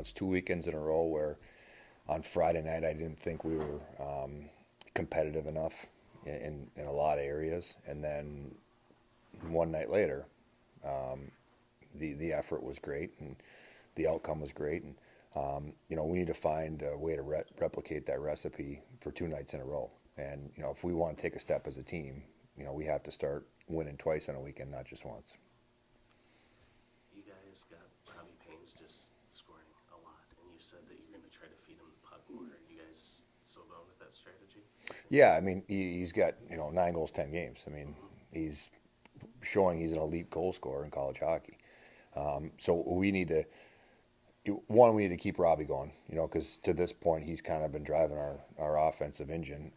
it's 2 weekends in a row where on Friday night I didn't think we were competitive enough in a lot of areas, and then one night later, the effort was great and the outcome was great, and we need to find a way to replicate that recipe for 2 nights in a row. And if we want to take a step as a team, we have to start winning twice on a weekend, not just once. You guys got Robbie Payne's just scoring a lot, and you said that you're going to try to feed him the puck more. Are you guys still going with that strategy? Yeah, I mean, he's got 9 goals, 10 games. I mean, he's showing he's an elite goal scorer in college hockey. So we need to. One, we need to keep Robbie going, because to this point he's kind of been driving our offensive engine.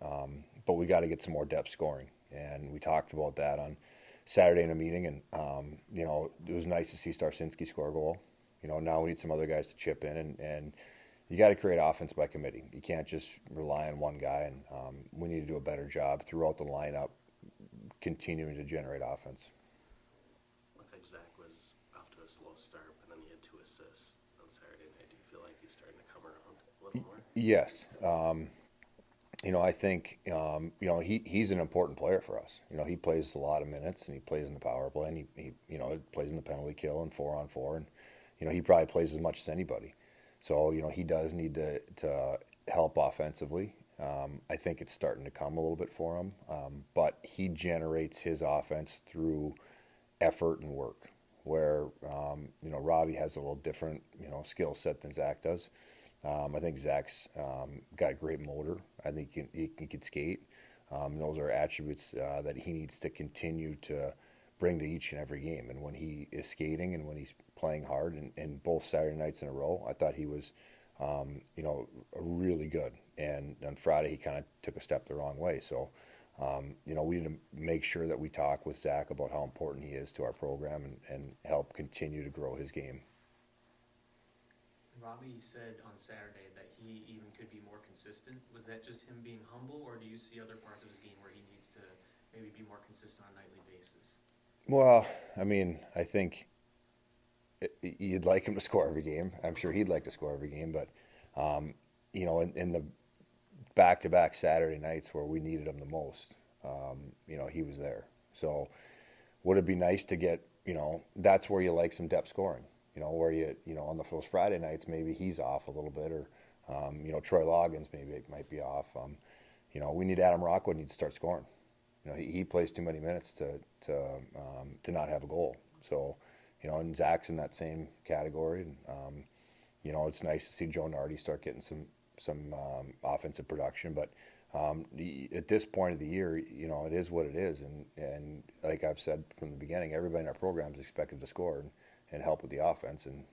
But we got to get some more depth scoring, and we talked about that on Saturday in a meeting. And it was nice to see Starsinski score a goal. Now we need some other guys to chip in, and you got to create offense by committee. You can't just rely on one guy, and we need to do a better job throughout the lineup, continuing to generate offense. Looked like Zach was off to a slow start, but then he had 2 assists on Saturday night. Do you feel like he's starting to come around a little more? Yes. I think, he's an important player for us. He plays a lot of minutes, and he plays in the power play, and he plays in the penalty kill and 4-on-4, and, he probably plays as much as anybody. So, he does need to help offensively. I think it's starting to come a little bit for him, but he generates his offense through effort and work, where, Robbie has a little different, skill set than Zach does. I think Zach's got a great motor. I think he can skate. Those are attributes that he needs to continue to bring to each and every game. And when he is skating and when he's playing hard, and both Saturday nights in a row, I thought he was, really good. And on Friday, he kind of took a step the wrong way. So, we need to make sure that we talk with Zach about how important he is to our program and help continue to grow his game. Robbie said on Saturday that he even could be more consistent. Was that just him being humble, or do you see other parts of his game where he needs to maybe be more consistent on a nightly basis? Well, I mean, I think you'd like him to score every game. I'm sure he'd like to score every game, but in the back-to-back Saturday nights where we needed him the most, he was there. So would it be nice to get, that's where you like some depth scoring, where on those Friday nights, maybe he's off a little bit, or, Troy Loggins maybe it might be off. We need Adam Rockwood needs to start scoring. He plays too many minutes to not have a goal. So, and Zach's in that same category. And, it's nice to see Joe Nardi start getting some offensive production. But at this point of the year, it is what it is. And like I've said from the beginning, everybody in our program is expected to score and help with the offense. And,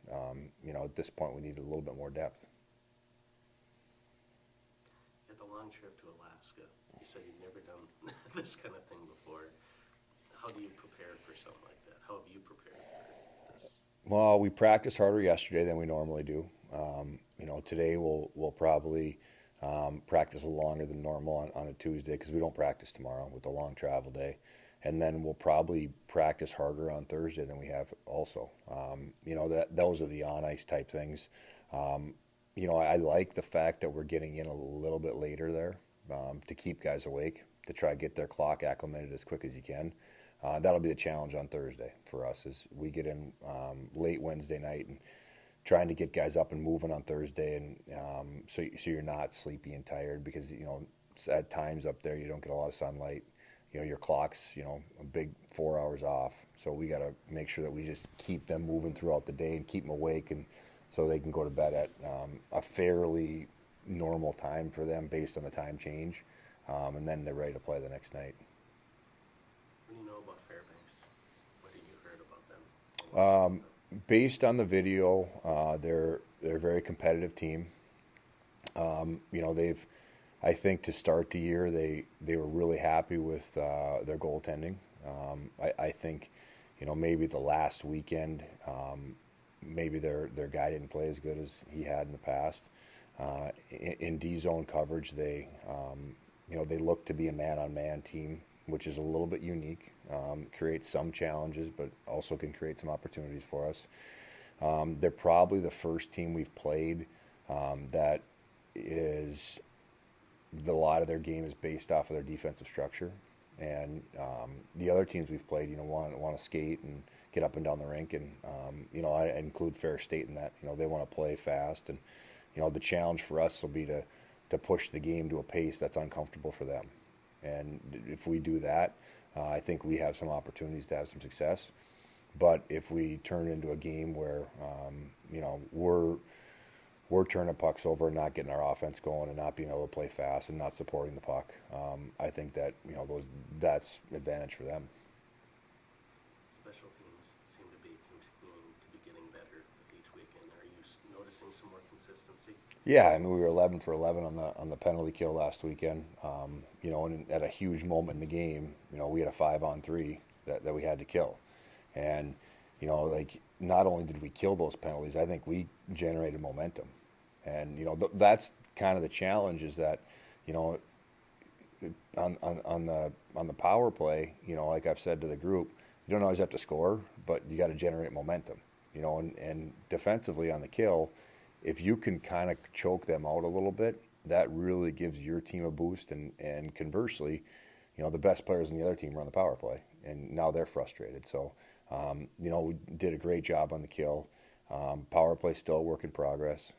at this point, we need a little bit more depth. At the long trip to Alaska, you said you've never done this kind of thing before. How do you prepare for something like that? How have you prepared for this? Well, we practiced harder yesterday than we normally do. Today we'll probably practice a little longer than normal on a Tuesday, because we don't practice tomorrow with the long travel day. And then we'll probably practice harder on Thursday than we have also. Those are the on-ice type things. I like the fact that we're getting in a little bit later there to keep guys awake, to try to get their clock acclimated as quick as you can. That'll be the challenge on Thursday for us, is we get in late Wednesday night and trying to get guys up and moving on Thursday, and so you're not sleepy and tired, because at times up there you don't get a lot of sunlight. Your clock's a big 4 hours off, so we got to make sure that we just keep them moving throughout the day and keep them awake, and so they can go to bed at a fairly normal time for them based on the time change, and then they're ready to play the next night. What do you know about Fairbanks? What have you heard about them? Based on the video, they're a very competitive team. I think to start the year, they were really happy with their goaltending. I think, maybe the last weekend, maybe their guy didn't play as good as he had in the past. In D-zone coverage, they look to be a man-on-man team, which is a little bit unique. Creates some challenges, but also can create some opportunities for us. They're probably the first team we've played that is a lot of their game is based off of their defensive structure, and the other teams we've played, want to skate and get up and down the rink, and I include Fair State in that. They want to play fast, and the challenge for us will be to push the game to a pace that's uncomfortable for them, and if we do that, I think we have some opportunities to have some success. But if we turn it into a game where we're turning pucks over and not getting our offense going and not being able to play fast and not supporting the puck, I think that that's advantage for them. Special teams seem to be continuing to be getting better with each weekend. Are you noticing some more consistency? Yeah, I mean, we were 11 for 11 on the penalty kill last weekend. And at a huge moment in the game, we had a 5-on-3 that we had to kill, and not only did we kill those penalties, I think we generated momentum. And that's kind of the challenge, is that on the power play, like I've said to the group, you don't always have to score, but you got to generate momentum. And defensively on the kill, if you can kind of choke them out a little bit, that really gives your team a boost. And conversely, the best players in the other team are on the power play, and now they're frustrated. So we did a great job on the kill. Power play still a work in progress.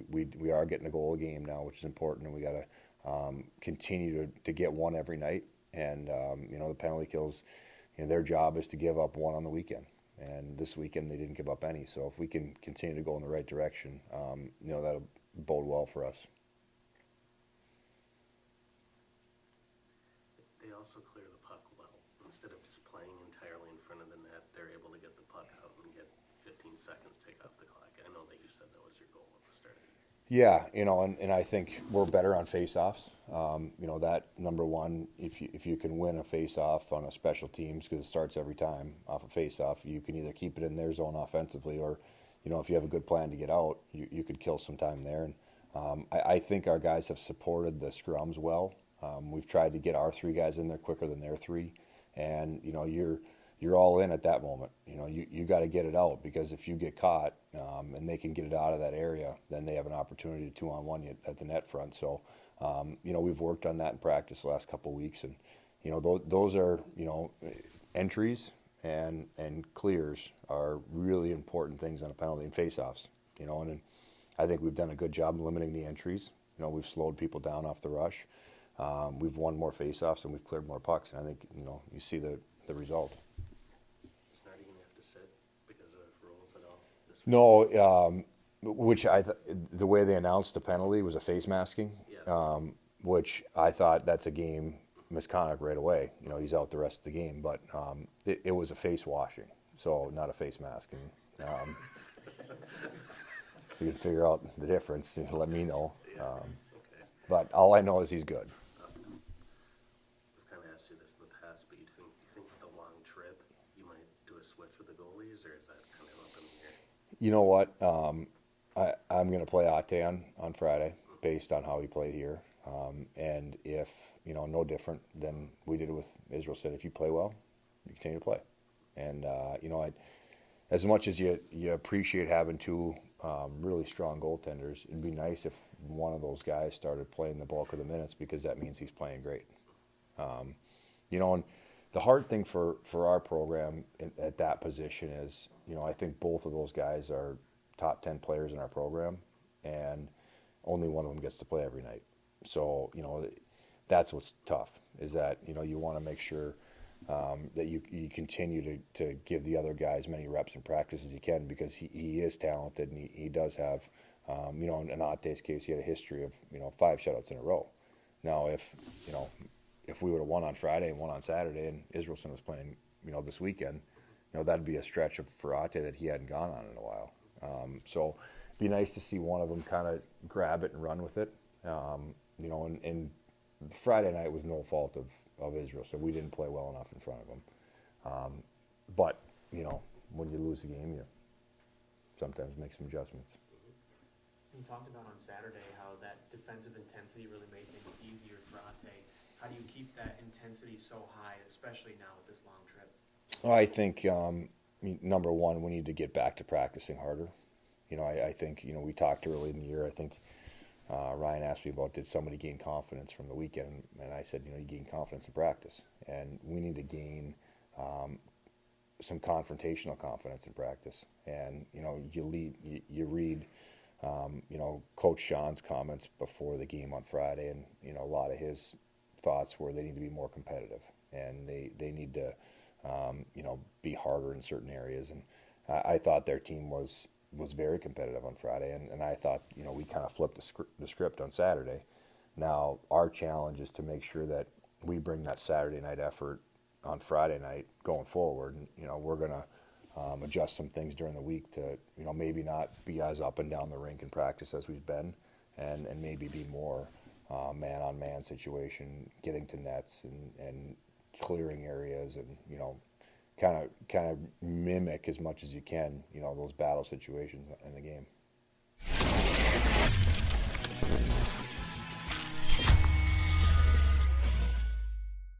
We are getting a goal a game now, which is important, and we got to continue to get one every night. And the penalty kills, their job is to give up one on the weekend. And this weekend they didn't give up any. So if we can continue to go in the right direction, that'll bode well for us. They also clear the puck well. Instead of just playing entirely in front of the net, they're able to get the puck out and get 15 seconds take off the clock. I know that you said that was your goal at the start of the year. Yeah, and I think we're better on face-offs. That number one, if you can win a face-off on a special teams, because it starts every time off a face-off, you can either keep it in their zone offensively, or if you have a good plan to get out, you could kill some time there. And I think our guys have supported the scrums well. We've tried to get our three guys in there quicker than their three, and you're all in at that moment. You got to get it out, because if you get caught and they can get it out of that area, then they have an opportunity to 2-on-1 you at the net front. So we've worked on that in practice the last couple of weeks, and those are entries and clears are really important things on a penalty and face-offs. And I think we've done a good job limiting the entries. We've slowed people down off the rush. We've won more face-offs and we've cleared more pucks, and I think you see the result. Is Nardi going to have to sit because of rules at all this week? No, which the way they announced the penalty was a face masking, which I thought that's a game misconduct right away. He's out the rest of the game, but it was a face washing, so not a face masking. If you can figure out the difference, let me know. Okay. But all I know is he's good. We've kind of asked you this in the past, but you think with the long trip, you might do a switch with the goalies, or is that kind of up in the air? You know what? I'm going to play Ate on Friday based on how he played here. And if, no different than we did it with Israel, said if you play well, you continue to play. And, as much as you appreciate having two really strong goaltenders, it'd be nice if one of those guys started playing the bulk of the minutes, because that means he's playing great. And the hard thing for our program at that position is, I think both of those guys are top 10 players in our program, and only one of them gets to play every night. So, that's what's tough, is that, you want to make sure that you continue to give the other guys many reps in practice as you can, because he is talented, and he does have, in Ate's case, he had a history of, 5 shutouts in a row. Now, if we would have won on Friday and won on Saturday, and Israelson was playing, this weekend, that'd be a stretch for Ate that he hadn't gone on in a while. So it'd be nice to see one of them kind of grab it and run with it. And Friday night was no fault of Israel, so we didn't play well enough in front of them. But, when you lose the game, you sometimes make some adjustments. You talked about on Saturday how that defensive intensity really made things easier for Ate. How do you keep that intensity so high, especially now with this long trip? Well, I think, number one, we need to get back to practicing harder. I think, we talked early in the year. I think Ryan asked me about did somebody gain confidence from the weekend, and I said, you gain confidence in practice, and we need to gain some confrontational confidence in practice. And you read, Coach Sean's comments before the game on Friday, and a lot of his thoughts were they need to be more competitive, and they need to be harder in certain areas. And I thought their team was very competitive on Friday, and I thought we kind of flipped the script on Saturday. Now our challenge is to make sure that we bring that Saturday night effort on Friday night going forward. And we're gonna adjust some things during the week to maybe not be as up and down the rink in practice as we've been, and maybe be more man-on-man situation, getting to nets and clearing areas, and kind of mimic as much as you can those battle situations in the game.